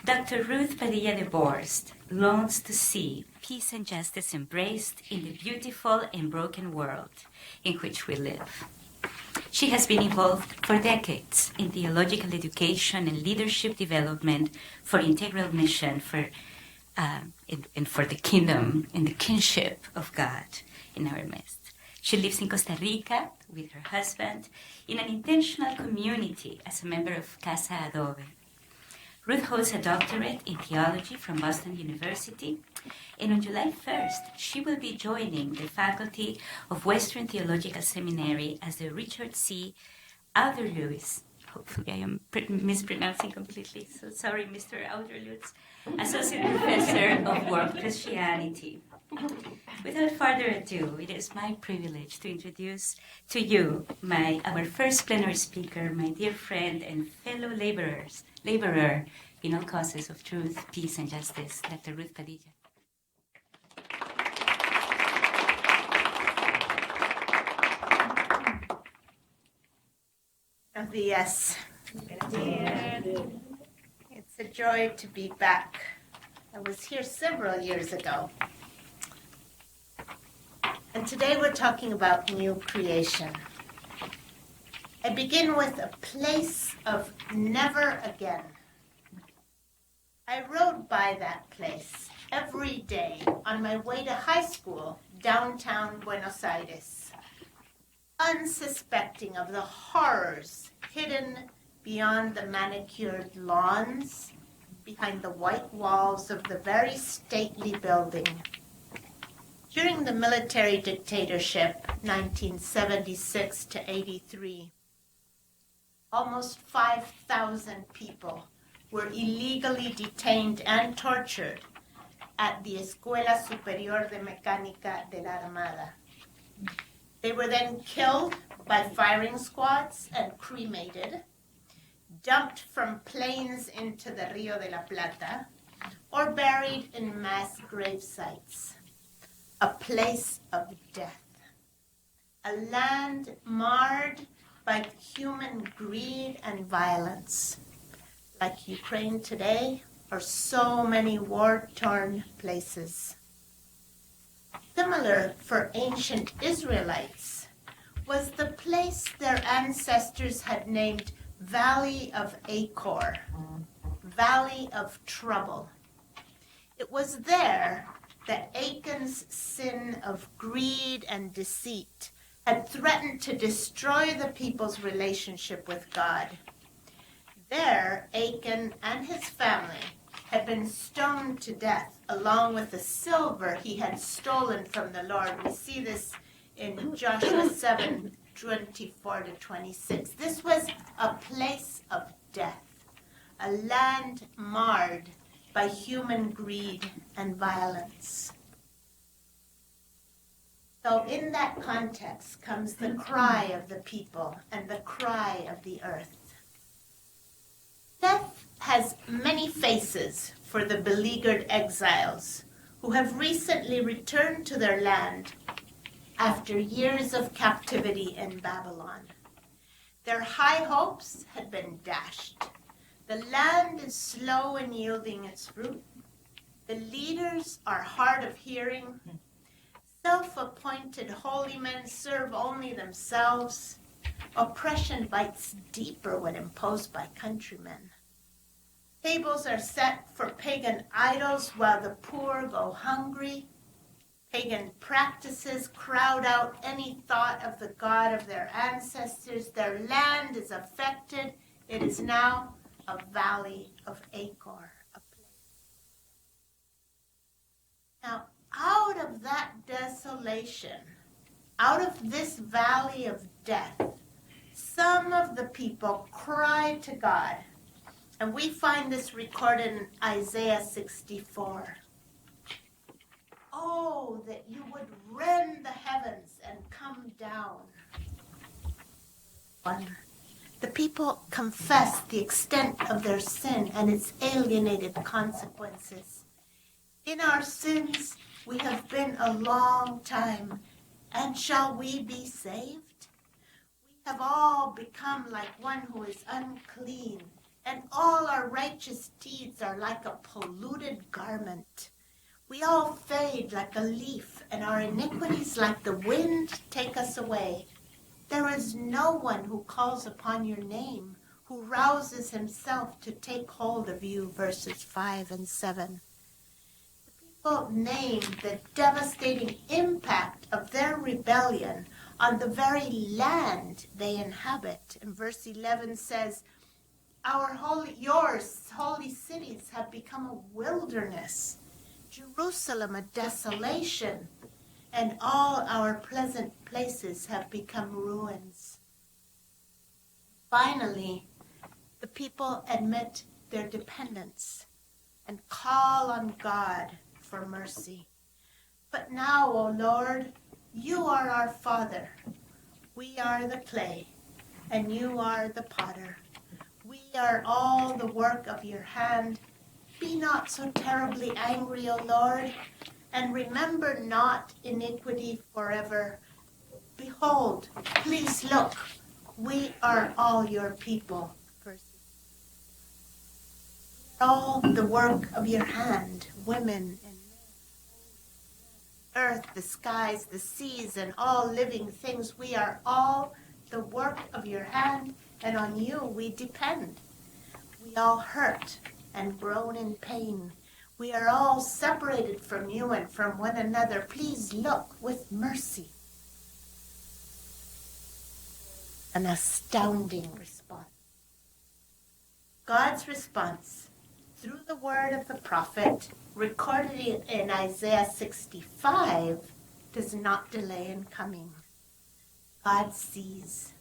Dr. Ruth Padilla DeBorst longs to see peace and justice embraced in the beautiful and broken world in which we live. She has been involved for decades in theological education and leadership development for integral mission and for the kingdom and the kinship of God in our midst. She lives in Costa Rica with her husband in an intentional community as a member of Casa Adobe. Ruth holds a doctorate in theology from Boston University, and on July 1st, she will be joining the faculty of Western Theological Seminary as the Richard C. Oudersluys, hopefully I am mispronouncing completely, so sorry, Mr. Oudersluys, Associate Professor of World Christianity. Without further ado, it is my privilege to introduce to you our first plenary speaker, my dear friend and fellow laborer in all causes of truth, peace, and justice, Dr. Ruth Padilla. Yes. It's a joy to be back. I was here several years ago. And today we're talking about new creation. I begin with a place of never again. I rode by that place every day on my way to high school, downtown Buenos Aires, unsuspecting of the horrors hidden beyond the manicured lawns, behind the white walls of the very stately building. During the military dictatorship, 1976 to 83, almost 5,000 people were illegally detained and tortured at the Escuela Superior de Mecánica de la Armada. They were then killed by firing squads and cremated, dumped from planes into the Rio de la Plata, or buried in mass grave sites. A place of death. A land marred by human greed and violence, like Ukraine today, or so many war-torn places. Similar for ancient Israelites was the place their ancestors had named Valley of Achor, Valley of Trouble. It was there that Achan's sin of greed and deceit had threatened to destroy the people's relationship with God. There, Achan and his family had been stoned to death along with the silver he had stolen from the Lord. We see this in Joshua 7:24-26. This was a place of death, a land marred by human greed and violence. So in that context comes the cry of the people and the cry of the earth. Death has many faces for the beleaguered exiles who have recently returned to their land after years of captivity in Babylon. Their high hopes had been dashed. The land is slow in yielding its fruit. The leaders are hard of hearing. Self-appointed holy men serve only themselves. Oppression bites deeper when imposed by countrymen. Tables are set for pagan idols while the poor go hungry. Pagan practices crowd out any thought of the God of their ancestors. Their land is affected. It is now a valley of Achor, a place. Now, out of that desolation, out of this valley of death, some of the people cried to God. And we find this recorded in Isaiah 64. Oh, that you would rend the heavens and come down. The people confess the extent of their sin and its alienated consequences. In our sins, we have been a long time, and shall we be saved? We have all become like one who is unclean, and all our righteous deeds are like a polluted garment. We all fade like a leaf, and our iniquities like the wind take us away. There is no one who calls upon your name, who rouses himself to take hold of you, verses 5 and 7. The people name the devastating impact of their rebellion on the very land they inhabit. And verse 11 says, yours holy cities have become a wilderness, Jerusalem a desolation, and all our pleasant places have become ruins. Finally, the people admit their dependence and call on God for mercy. But now, O Lord, you are our Father. We are the clay, and you are the potter. We are all the work of your hand. Be not so terribly angry, O Lord, and remember not iniquity forever. Behold, please look, we are all your people. All the work of your hand, women and earth, the skies, the seas, and all living things. We are all the work of your hand, and on you we depend. We all hurt and groan in pain. We are all separated from you and from one another. Please look with mercy. An astounding response. God's response through the word of the prophet, recorded in Isaiah 65, does not delay in coming. God sees.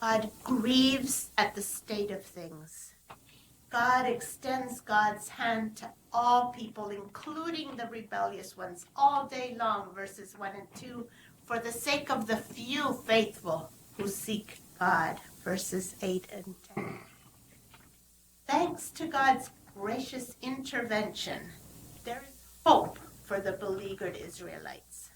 God grieves at the state of things. God extends God's hand to all people, including the rebellious ones, all day long, verses 1 and 2, for the sake of the few faithful who seek God, verses 8 and 10. Thanks to God's gracious intervention, there is hope for the beleaguered Israelites.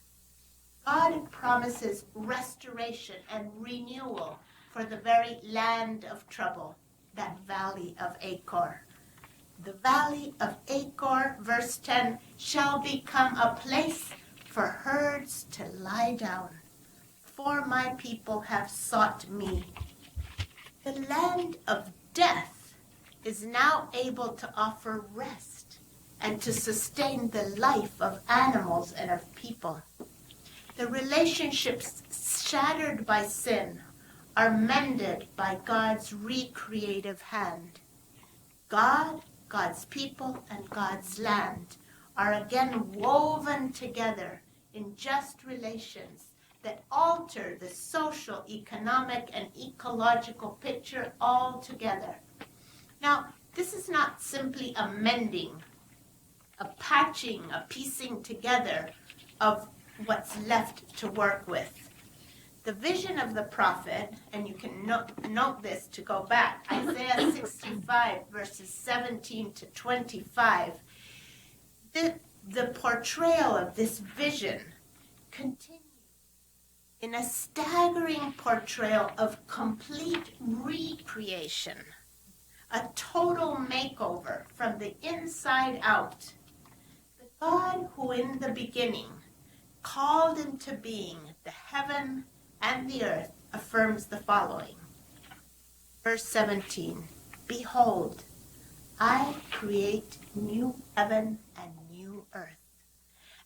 God promises restoration and renewal for the very land of trouble, that valley of Achor. The valley of Achor, verse 10, shall become a place for herds to lie down, for my people have sought me. The land of death is now able to offer rest and to sustain the life of animals and of people. The relationships shattered by sin are mended by God's recreative hand. God, God's people, and God's land are again woven together in just relations that alter the social, economic, and ecological picture altogether. Now, this is not simply a mending, a patching, a piecing together of what's left to work with. The vision of the prophet, and you can note this to go back, Isaiah 65, verses 17 to 25, the portrayal of this vision continues in a staggering portrayal of complete recreation, a total makeover from the inside out. The God who in the beginning called into being the heaven and the earth affirms the following. Verse 17, behold, I create new heaven and new earth,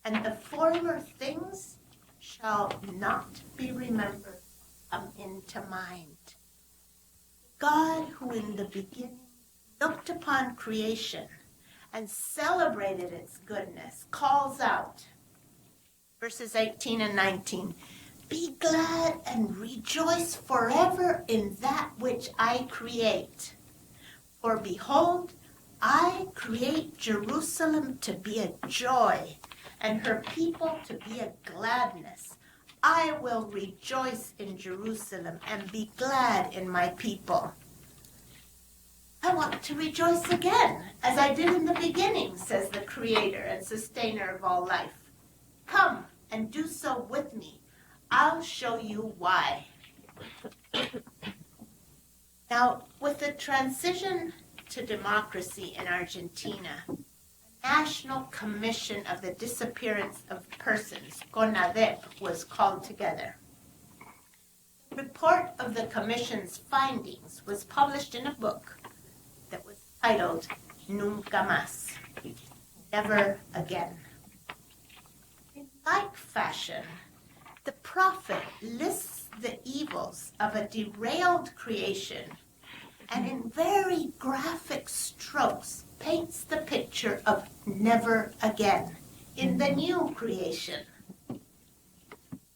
and the former things shall not be remembered, come into mind. God who in the beginning looked upon creation and celebrated its goodness calls out, verses 18 and 19, be glad and rejoice forever in that which I create. For behold, I create Jerusalem to be a joy, and her people to be a gladness. I will rejoice in Jerusalem and be glad in my people. I want to rejoice again, as I did in the beginning, says the Creator and Sustainer of all life. Come and do so with me. I'll show you why. Now, with the transition to democracy in Argentina, the National Commission of the Disappearance of Persons, CONADEP, was called together. The report of the Commission's findings was published in a book that was titled Nunca Más, Never Again. In like fashion, the prophet lists the evils of a derailed creation and in very graphic strokes paints the picture of never again in the new creation.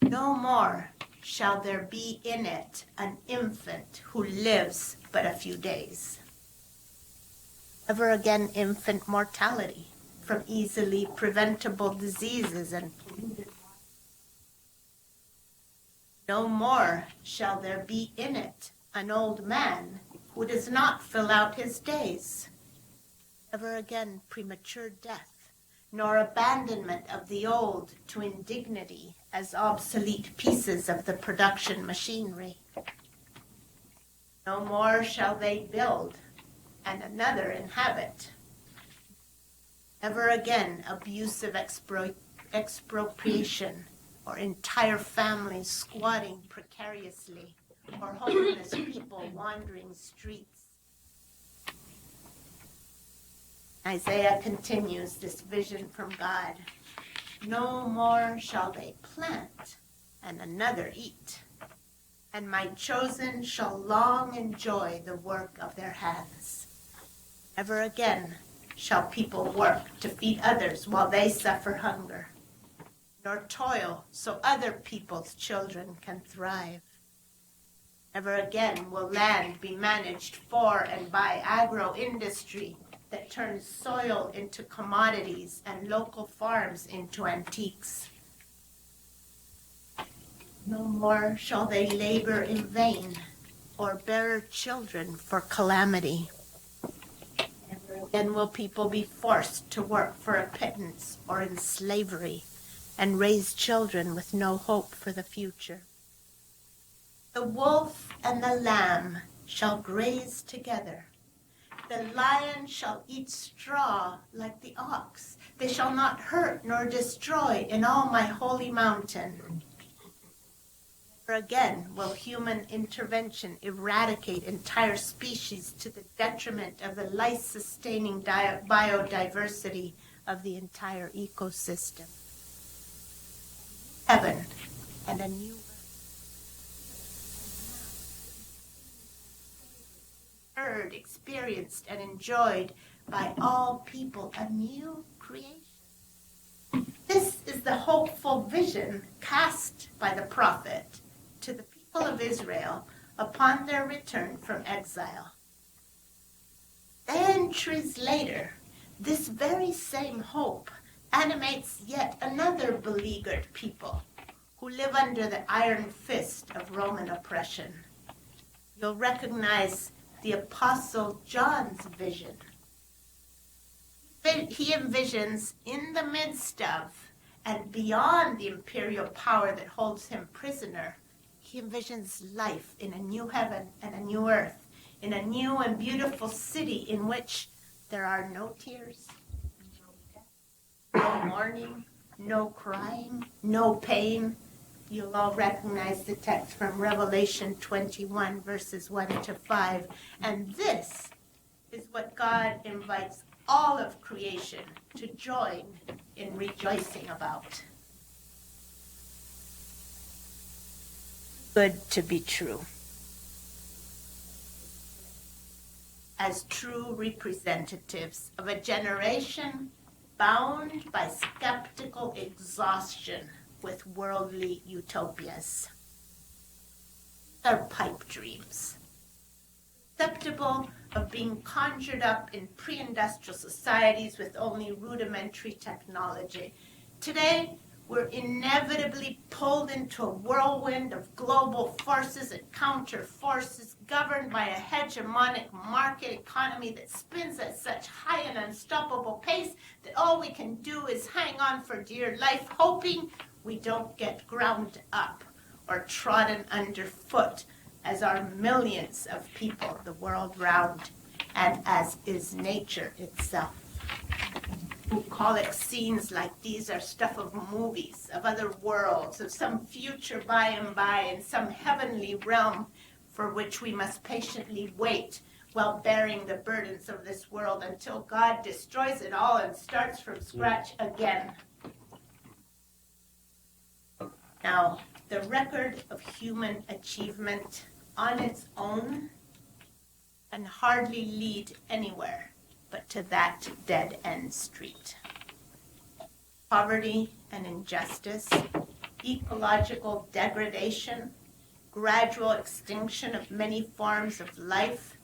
No more shall there be in it an infant who lives but a few days. Never again infant mortality from easily preventable diseases and polluted. No more shall there be in it an old man who does not fill out his days. Never again premature death, nor abandonment of the old to indignity as obsolete pieces of the production machinery. No more shall they build and another inhabit. Never again abusive expropriation, or entire families squatting precariously, or homeless people wandering streets. Isaiah continues this vision from God. No more shall they plant and another eat, and my chosen shall long enjoy the work of their hands. Never again shall people work to feed others while they suffer hunger, nor toil so other people's children can thrive. Never again will land be managed for and by agro-industry that turns soil into commodities and local farms into antiques. No more shall they labor in vain or bear children for calamity. Never again will people be forced to work for a pittance or in slavery and raise children with no hope for the future. The wolf and the lamb shall graze together. The lion shall eat straw like the ox. They shall not hurt nor destroy in all my holy mountain. Never again will human intervention eradicate entire species to the detriment of the life-sustaining biodiversity of the entire ecosystem. Heaven and a new heard, experienced, and enjoyed by all people, a new creation. This is the hopeful vision cast by the prophet to the people of Israel upon their return from exile. Centuries later, this very same hope animates yet another beleaguered people who live under the iron fist of Roman oppression. You'll recognize the Apostle John's vision. He envisions in the midst of and beyond the imperial power that holds him prisoner, he envisions life in a new heaven and a new earth, in a new and beautiful city in which there are no tears, no death, no mourning, no crying, no pain. You'll all recognize the text from Revelation 21, verses 1 to 5. And this is what God invites all of creation to join in rejoicing about. Good to be true. As true representatives of a generation bound by skeptical exhaustion with worldly utopias. They're pipe dreams, susceptible of being conjured up in pre-industrial societies with only rudimentary technology. Today, we're inevitably pulled into a whirlwind of global forces and counter forces governed by a hegemonic market economy that spins at such high and unstoppable pace that all we can do is hang on for dear life, hoping we don't get ground up or trodden underfoot as are millions of people the world round, and as is nature itself. Bucolic scenes like these are stuff of movies, of other worlds, of some future by and by in some heavenly realm for which we must patiently wait while bearing the burdens of this world until God destroys it all and starts from scratch again. Now, the record of human achievement on its own can hardly lead anywhere but to that dead-end street. Poverty and injustice, ecological degradation, gradual extinction of many forms of life,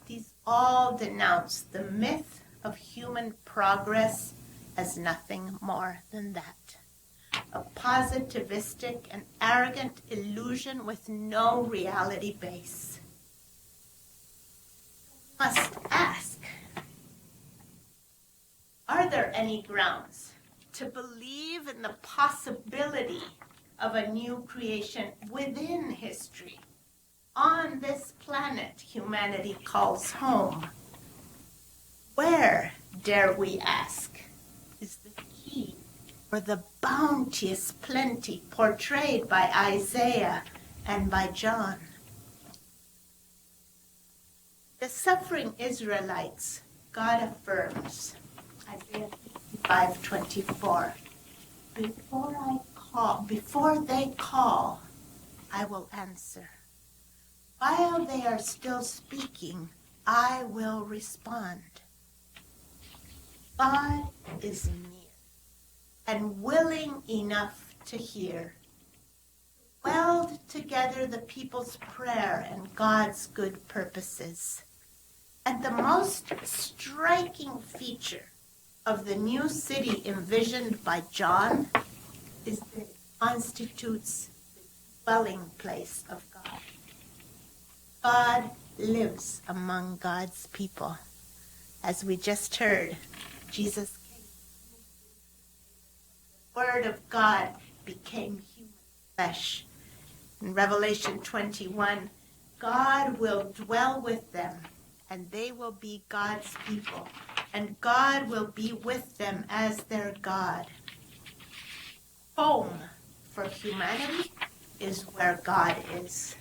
these all denounce the myth of human progress as nothing more than that. A positivistic and arrogant illusion with no reality base. We must ask, are there any grounds to believe in the possibility of a new creation within history, on this planet humanity calls home? Where, dare we ask, is the key for the bounteous plenty portrayed by Isaiah and by John? The suffering Israelites, God affirms, Isaiah 55:24, before they call, I will answer. While they are still speaking, I will respond. God is near and willing enough to hear. Weld together the people's prayer and God's good purposes. And the most striking feature of the new city envisioned by John is that it constitutes the dwelling place of God. God lives among God's people. As we just heard, Jesus came. The Word of God became human flesh. In Revelation 21, God will dwell with them, and they will be God's people, and God will be with them as their God. Home for humanity is where God is.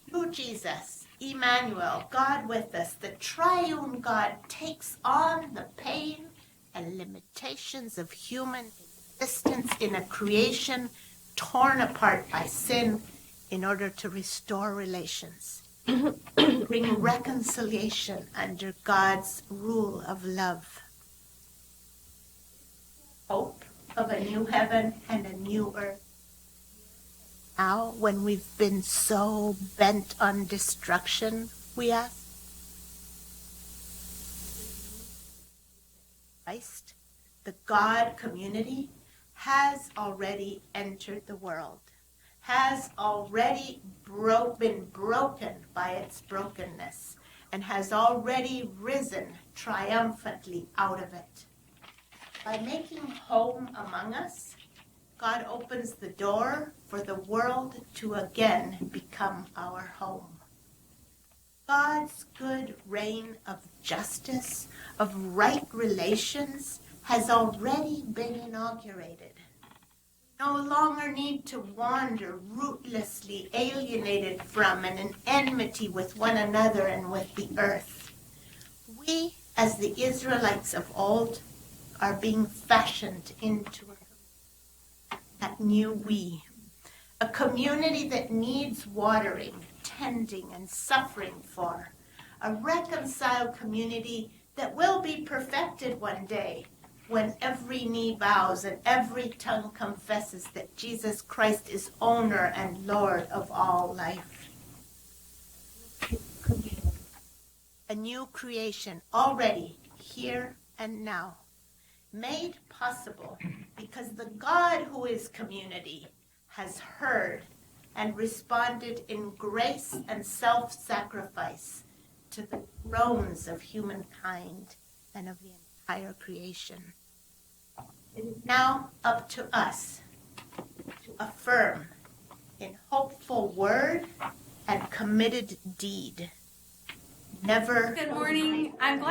Through Jesus, Emmanuel, God with us, the triune God takes on the pain and limitations of human existence in a creation torn apart by sin in order to restore relations, bring reconciliation under God's rule of love. Hope of a new heaven and a new earth. Now, when we've been so bent on destruction, we ask, Christ, the God community, has already entered the world, has already been broken by its brokenness, and has already risen triumphantly out of it. By making home among us, God opens the door for the world to again become our home. God's good reign of justice, of right relations, has already been inaugurated. No longer need to wander rootlessly alienated from and in enmity with one another and with the earth. We, as the Israelites of old, are being fashioned into that new we, a community that needs watering, tending, and suffering for, a reconciled community that will be perfected one day when every knee bows and every tongue confesses that Jesus Christ is owner and Lord of all life. A new creation already here and now, made possible because the God who is community has heard and responded in grace and self-sacrifice to the groans of humankind and of the entire creation. It is now up to us to affirm in hopeful word and committed deed. Never. Good morning. I'm glad